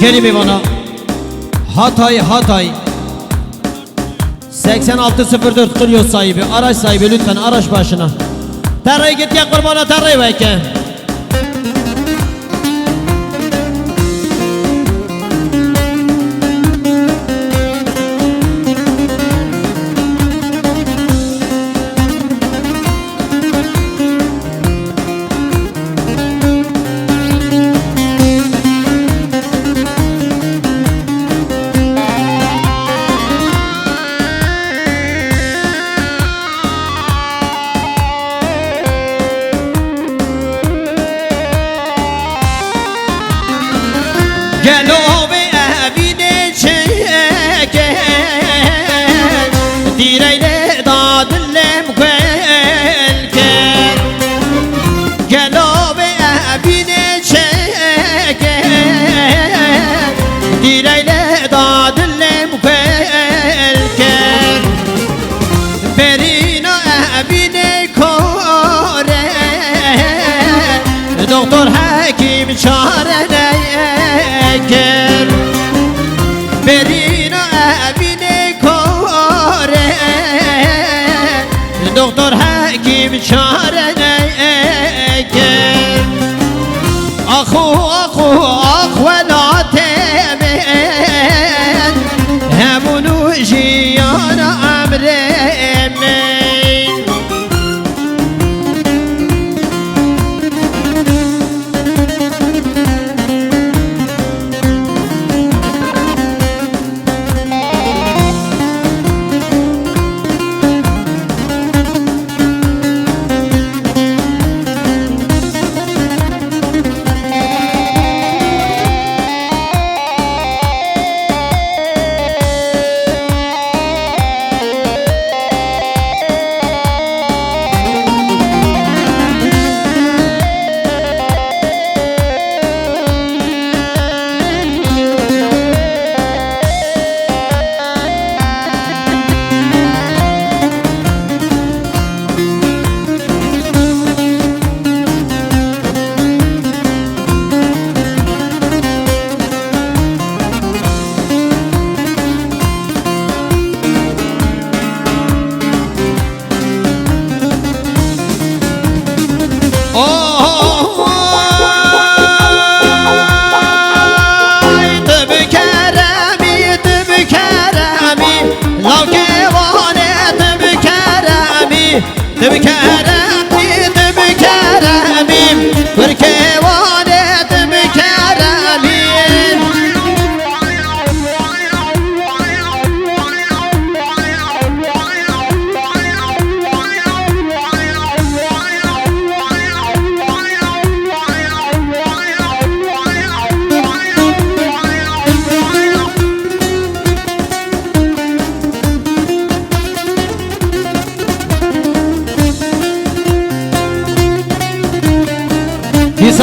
گلی میوانا Hatay 8604 قلیو sahibi araç sahibi lütfen araç başına Terreye git ya kurbana terreye bekle گلو به عبیده چکه دیره دادلم کل کرد گلو به عبیده چکه دیره دادلم کل کرد برینا عبیده کاره دکتر حکیم چاره کرد برین و عبین کاره دکتر حکیم چاره کرد آخ ولات من همونو جیان امر من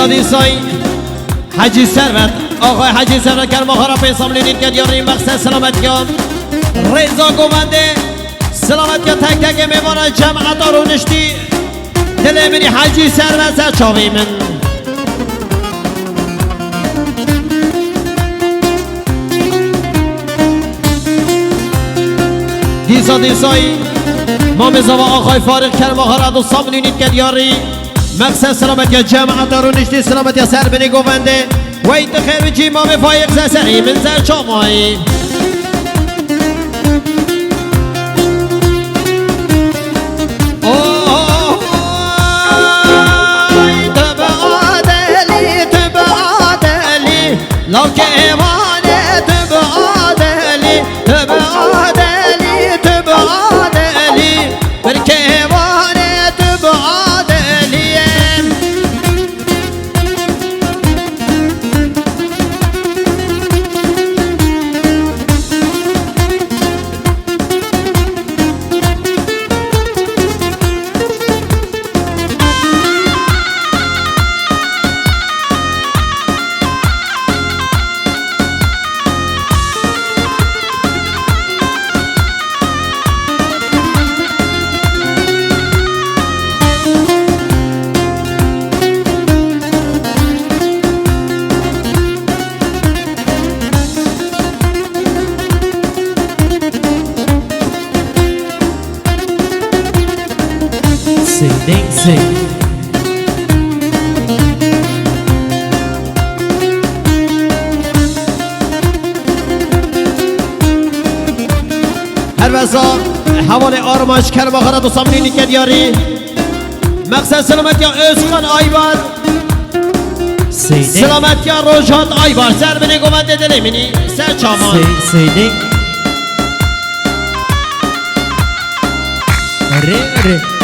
دیسای حاجی ثروت آقای حاجی ثروت کرماخرا پیسام لینید که دیاری مقصد سلامت کن رضا گوونده سلامت کن تک تک میوان جمعت رو نشتی دل منی حاجی ثروت سر چاوی من دیسای ما مزاوا آقای فارغ کرماخرا دوستام لینید که دیاری مقصد سلامت یا جماعت رو نشتی سلامت یا سر بنی گوونده وید خیر بچی ما به فایق سری من سر چامایی تبعادلی لوک ایوانه تبعادلی برکه ایوانه تبعادلی سیدینگ سی هر وزا حوال آرماش کرم آخرت و سامنینی که دیاری مقصد سلامت یا ازخان آیبار سیدینگ سلامت یا روشات آیبار سر بینی گومنده دلی منی سر چامان سیدینگ ره ره